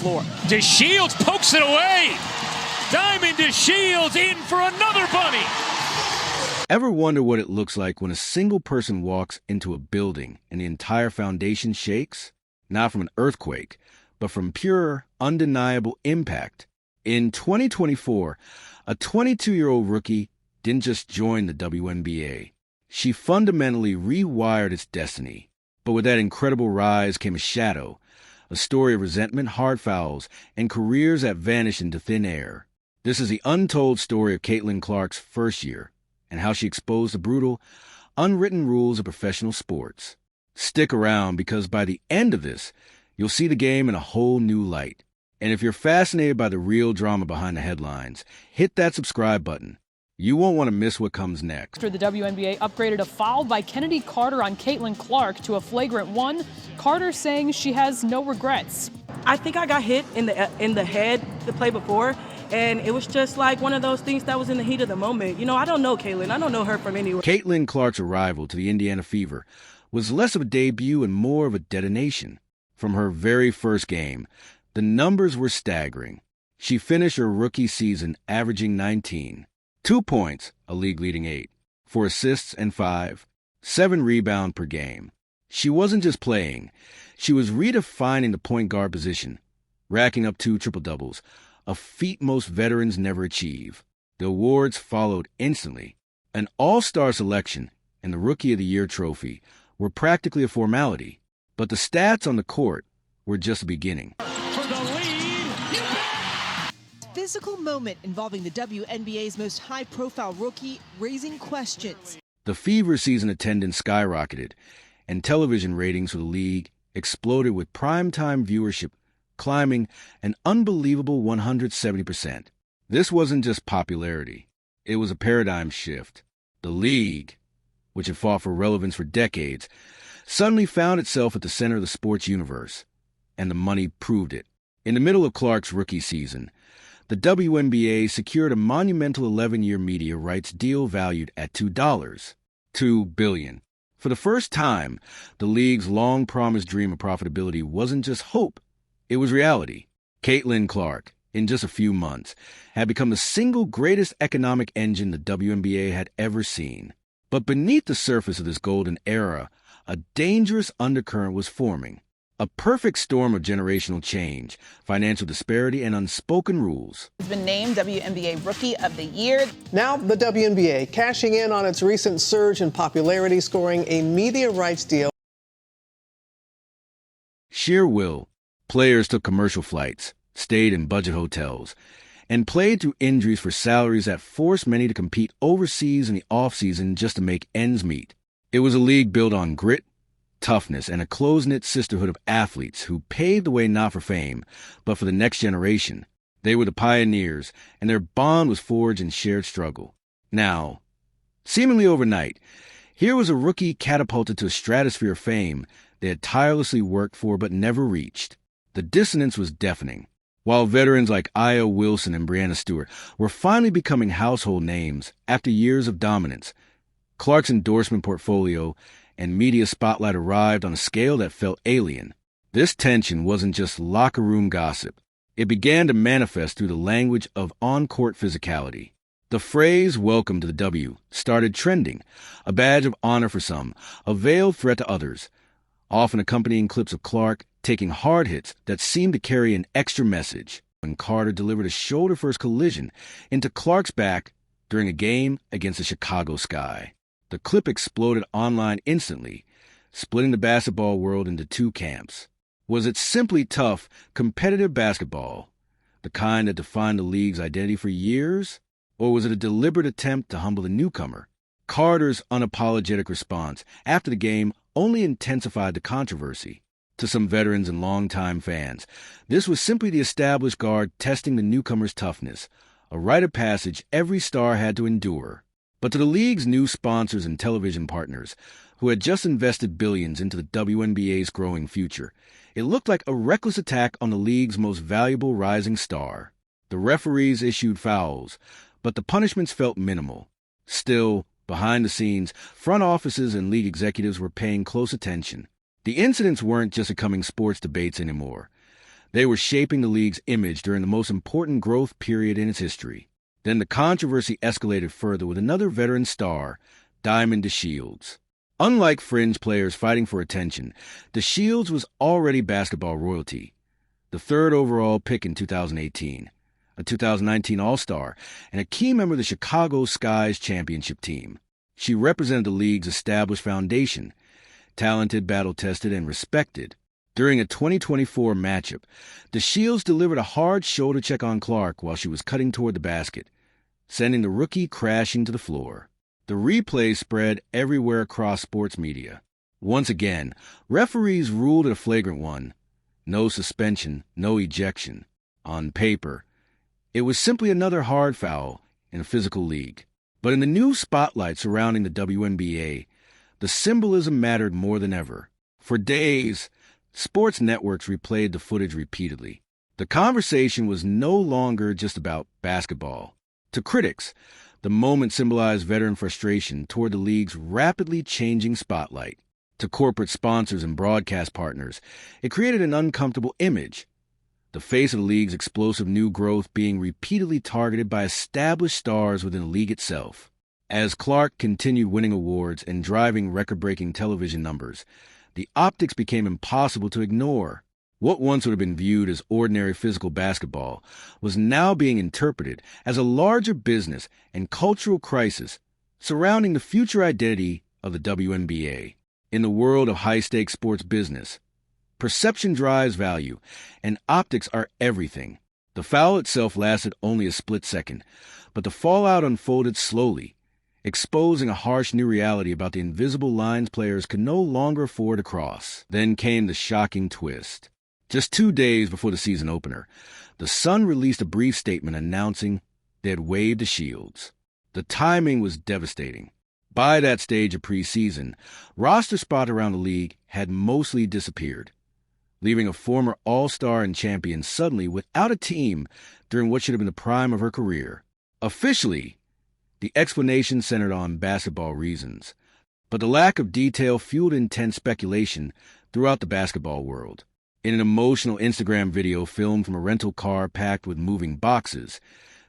floor. DeShields pokes it away. Diamond DeShields in for another bunny. Ever wonder what it looks like when a single person walks into a building and the entire foundation shakes? Not from an earthquake, but from pure, undeniable impact. In 2024, a 22-year-old rookie didn't just join the WNBA. She fundamentally rewired its destiny. But with that incredible rise came a shadow, a story of resentment, hard fouls, and careers that vanished into thin air. This is the untold story of Caitlin Clark's first year, and how she exposed the brutal, unwritten rules of professional sports. Stick around, because by the end of this, you'll see the game in a whole new light. And if you're fascinated by the real drama behind the headlines, hit that subscribe button. You won't want to miss what comes next. After the WNBA upgraded a foul by Kennedy Carter on Caitlin Clark to a flagrant 1, Carter saying she has no regrets. I think I got hit in the head the play before, and it was just like one of those things that was in the heat of the moment. You know, I don't know Caitlin. I don't know her from anywhere. Caitlin Clark's arrival to the Indiana Fever was less of a debut and more of a detonation. From her very first game, the numbers were staggering. She finished her rookie season averaging 19, 2 points, a league-leading 8, 4 assists and 5, 7 rebounds per game. She wasn't just playing. She was redefining the point guard position, racking up 2 triple-doubles, a feat most veterans never achieve. The awards followed instantly. An all-star selection and the Rookie of the Year trophy were practically a formality, but the stats on the court were just the beginning. For the lead. Physical moment involving the WNBA's most high-profile rookie, raising questions. The Fever season attendance skyrocketed, and television ratings for the league exploded, with primetime viewership climbing an unbelievable 170%. This wasn't just popularity. It was a paradigm shift. The league, which had fought for relevance for decades, suddenly found itself at the center of the sports universe, and the money proved it. In the middle of Clark's rookie season, the WNBA secured a monumental 11-year media rights deal valued at $2 billion. For the first time, the league's long-promised dream of profitability wasn't just hope, it was reality. Caitlin Clark, in just a few months, had become the single greatest economic engine the WNBA had ever seen. But beneath the surface of this golden era, a dangerous undercurrent was forming. A perfect storm of generational change, financial disparity, and unspoken rules. Has been named WNBA Rookie of the Year. Now the WNBA cashing in on its recent surge in popularity, scoring a media rights deal. Sheer will. Players took commercial flights, stayed in budget hotels, and played through injuries for salaries that forced many to compete overseas in the off-season just to make ends meet. It was a league built on grit, toughness, and a close-knit sisterhood of athletes who paved the way not for fame, but for the next generation. They were the pioneers, and their bond was forged in shared struggle. Now, seemingly overnight, here was a rookie catapulted to a stratosphere of fame they had tirelessly worked for but never reached. The dissonance was deafening. While veterans like Aya Wilson and Breanna Stewart were finally becoming household names after years of dominance, Clark's endorsement portfolio and media spotlight arrived on a scale that felt alien. This tension wasn't just locker room gossip. It began to manifest through the language of on-court physicality. The phrase "welcome to the W" started trending, a badge of honor for some, a veiled threat to others, often accompanying clips of Clark taking hard hits that seemed to carry an extra message. When Carter delivered a shoulder-first collision into Clark's back during a game against the Chicago Sky. The clip exploded online instantly, splitting the basketball world into 2 camps. Was it simply tough, competitive basketball, the kind that defined the league's identity for years? Or was it a deliberate attempt to humble the newcomer? Carter's unapologetic response after the game only intensified the controversy. To some veterans and longtime fans, this was simply the established guard testing the newcomer's toughness, a rite of passage every star had to endure. But to the league's new sponsors and television partners, who had just invested billions into the WNBA's growing future, it looked like a reckless attack on the league's most valuable rising star. The referees issued fouls, but the punishments felt minimal. Still, behind the scenes, front offices and league executives were paying close attention. The incidents weren't just becoming sports debates anymore. They were shaping the league's image during the most important growth period in its history. Then the controversy escalated further with another veteran star, DeShields. Unlike fringe players fighting for attention, DeShields was already basketball royalty. The third overall pick in 2018, a 2019 All-Star, and a key member of the Chicago Sky's championship team. She represented the league's established foundation, talented, battle-tested, and respected. During a 2024 matchup, DeShields delivered a hard shoulder check on Clark while she was cutting toward the basket, sending the rookie crashing to the floor. The replay spread everywhere across sports media. Once again, referees ruled it a flagrant one. No suspension, no ejection. On paper, it was simply another hard foul in a physical league. But in the new spotlight surrounding the WNBA, the symbolism mattered more than ever. For days, sports networks replayed the footage repeatedly. The conversation was no longer just about basketball. To critics, the moment symbolized veteran frustration toward the league's rapidly changing spotlight. To corporate sponsors and broadcast partners, it created an uncomfortable image. The face of the league's explosive new growth being repeatedly targeted by established stars within the league itself. As Clark continued winning awards and driving record-breaking television numbers, the optics became impossible to ignore. What once would have been viewed as ordinary physical basketball was now being interpreted as a larger business and cultural crisis surrounding the future identity of the WNBA. In the world of high-stakes sports business, perception drives value, and optics are everything. The foul itself lasted only a split second, but the fallout unfolded slowly, exposing a harsh new reality about the invisible lines players could no longer afford to cross. Then came the shocking twist. Just 2 days before the season opener, the Sun released a brief statement announcing they had waived DeShields. The timing was devastating. By that stage of preseason, roster spots around the league had mostly disappeared, leaving a former All-Star and champion suddenly without a team during what should have been the prime of her career. Officially, the explanation centered on basketball reasons, but the lack of detail fueled intense speculation throughout the basketball world. In an emotional Instagram video filmed from a rental car packed with moving boxes,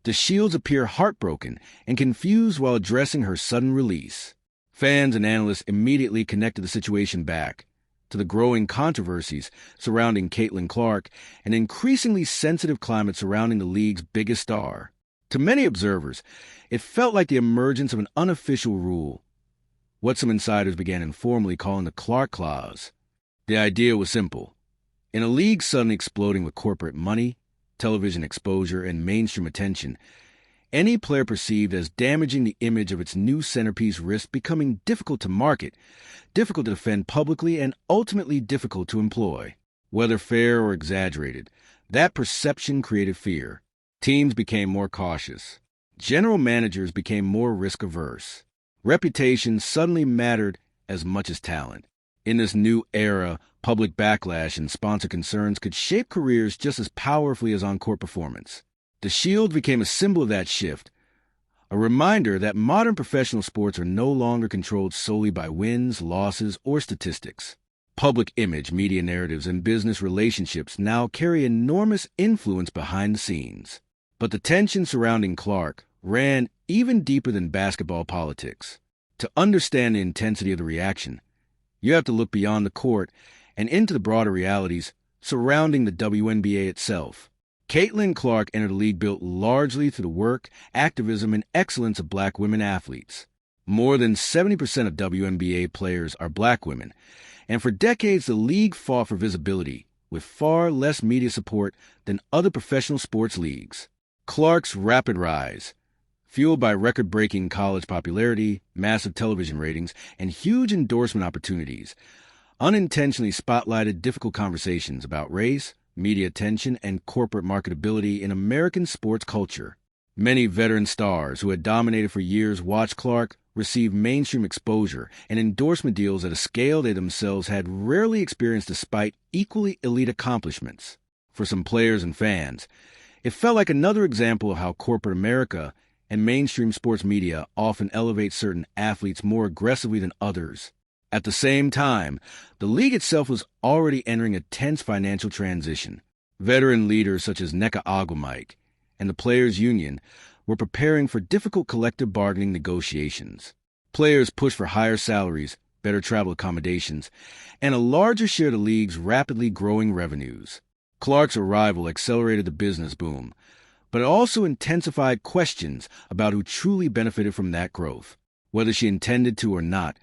DeShields appear heartbroken and confused while addressing her sudden release. Fans and analysts immediately connected the situation back to the growing controversies surrounding Caitlin Clark and increasingly sensitive climate surrounding the league's biggest star. To many observers, it felt like the emergence of an unofficial rule, what some insiders began informally calling the Clark Clause. The idea was simple. In a league suddenly exploding with corporate money, television exposure, and mainstream attention, any player perceived as damaging the image of its new centerpiece risked becoming difficult to market, difficult to defend publicly, and ultimately difficult to employ. Whether fair or exaggerated, that perception created fear. Teams became more cautious. General managers became more risk-averse. Reputation suddenly mattered as much as talent. In this new era, public backlash and sponsor concerns could shape careers just as powerfully as on-court performance. DeShields became a symbol of that shift, a reminder that modern professional sports are no longer controlled solely by wins, losses, or statistics. Public image, media narratives, and business relationships now carry enormous influence behind the scenes. But the tension surrounding Clark ran even deeper than basketball politics. To understand the intensity of the reaction, you have to look beyond the court and into the broader realities surrounding the WNBA itself. Caitlin Clark entered a league built largely through the work, activism, and excellence of black women athletes. More than 70% of WNBA players are black women, and for decades the league fought for visibility, with far less media support than other professional sports leagues. Clark's rapid rise, fueled by record-breaking college popularity, massive television ratings, and huge endorsement opportunities, unintentionally spotlighted difficult conversations about race, media attention, and corporate marketability in American sports culture. Many veteran stars who had dominated for years watched Clark receive mainstream exposure and endorsement deals at a scale they themselves had rarely experienced despite equally elite accomplishments. For some players and fans, it felt like another example of how corporate America and mainstream sports media often elevate certain athletes more aggressively than others. At the same time, the league itself was already entering a tense financial transition. Veteran leaders such as Nneka Agwamike and the Players' Union were preparing for difficult collective bargaining negotiations. Players pushed for higher salaries, better travel accommodations, and a larger share of the league's rapidly growing revenues. Clark's arrival accelerated the business boom, but it also intensified questions about who truly benefited from that growth. Whether she intended to or not,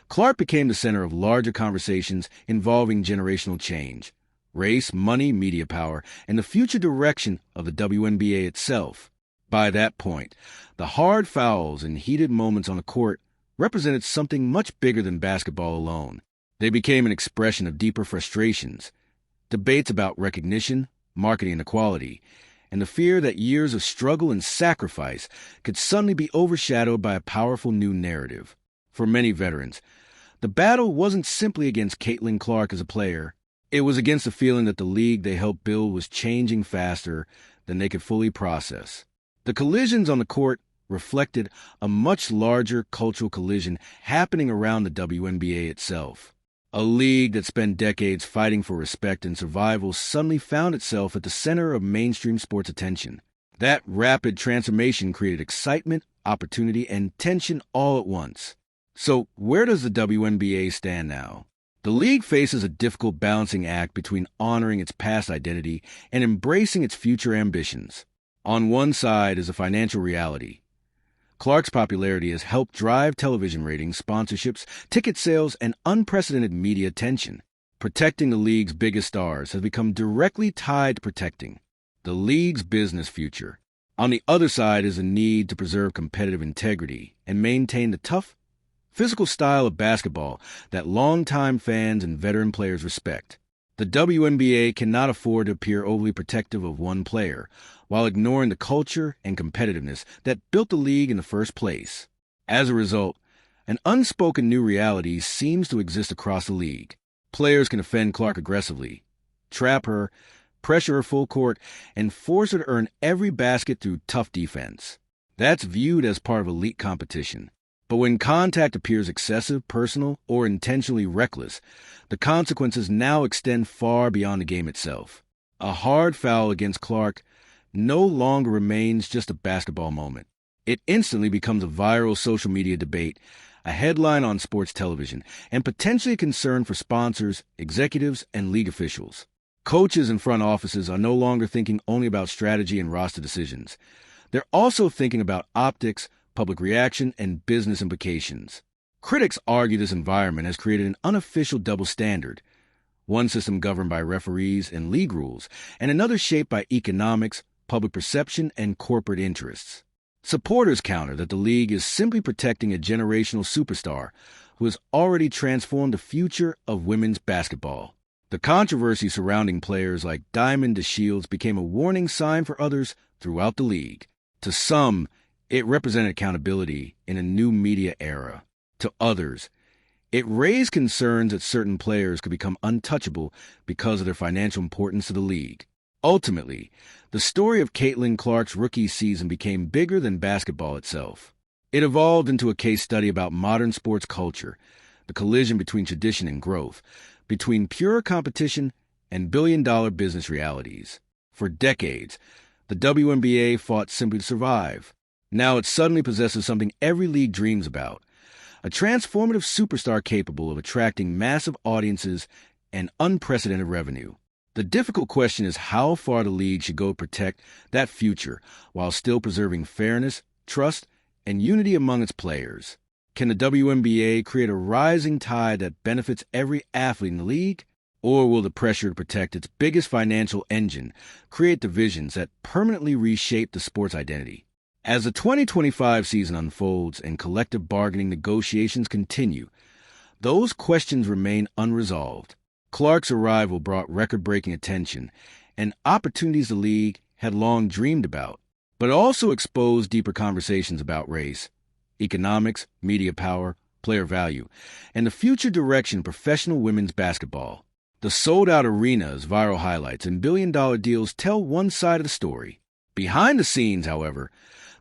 Clark became the center of larger conversations involving generational change, race, money, media power, and the future direction of the WNBA itself. By that point, the hard fouls and heated moments on the court represented something much bigger than basketball alone. They became an expression of deeper frustrations, debates about recognition, marketing inequality, and the fear that years of struggle and sacrifice could suddenly be overshadowed by a powerful new narrative. For many veterans, the battle wasn't simply against Caitlin Clark as a player. It was against the feeling that the league they helped build was changing faster than they could fully process. The collisions on the court reflected a much larger cultural collision happening around the WNBA itself. A league that spent decades fighting for respect and survival suddenly found itself at the center of mainstream sports attention. That rapid transformation created excitement, opportunity, and tension all at once. So, where does the WNBA stand now? The league faces a difficult balancing act between honoring its past identity and embracing its future ambitions. On one side is a financial reality. Clark's popularity has helped drive television ratings, sponsorships, ticket sales, and unprecedented media attention. Protecting the league's biggest stars has become directly tied to protecting the league's business future. On the other side is a need to preserve competitive integrity and maintain the tough, physical style of basketball that longtime fans and veteran players respect. The WNBA cannot afford to appear overly protective of one player, while ignoring the culture and competitiveness that built the league in the first place. As a result, an unspoken new reality seems to exist across the league. Players can offend Clark aggressively, trap her, pressure her full court, and force her to earn every basket through tough defense. That's viewed as part of elite competition. But when contact appears excessive, personal, or intentionally reckless, the consequences now extend far beyond the game itself. A hard foul against Clark no longer remains just a basketball moment. It instantly becomes a viral social media debate, a headline on sports television, and potentially a concern for sponsors, executives, and league officials. Coaches and front offices are no longer thinking only about strategy and roster decisions. They're also thinking about optics, public reaction, and business implications. Critics argue this environment has created an unofficial double standard, one system governed by referees and league rules, and another shaped by economics, public perception, and corporate interests. Supporters counter that the league is simply protecting a generational superstar who has already transformed the future of women's basketball. The controversy surrounding players like DeShields became a warning sign for others throughout the league. To some, it represented accountability in a new media era. To others, it raised concerns that certain players could become untouchable because of their financial importance to the league. Ultimately, the story of Caitlin Clark's rookie season became bigger than basketball itself. It evolved into a case study about modern sports culture, the collision between tradition and growth, between pure competition and billion-dollar business realities. For decades, the WNBA fought simply to survive. Now it suddenly possesses something every league dreams about, a transformative superstar capable of attracting massive audiences and unprecedented revenue. The difficult question is how far the league should go to protect that future while still preserving fairness, trust, and unity among its players. Can the WNBA create a rising tide that benefits every athlete in the league? Or will the pressure to protect its biggest financial engine create divisions that permanently reshape the sport's identity? As the 2025 season unfolds and collective bargaining negotiations continue, those questions remain unresolved. Clark's arrival brought record-breaking attention and opportunities the league had long dreamed about, but also exposed deeper conversations about race, economics, media power, player value, and the future direction of professional women's basketball. The sold-out arenas, viral highlights, and billion-dollar deals tell one side of the story. Behind the scenes, however,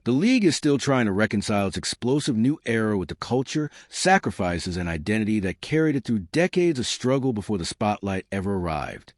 the league is still trying to reconcile its explosive new era with the culture, sacrifices, and identity that carried it through decades of struggle before the spotlight ever arrived.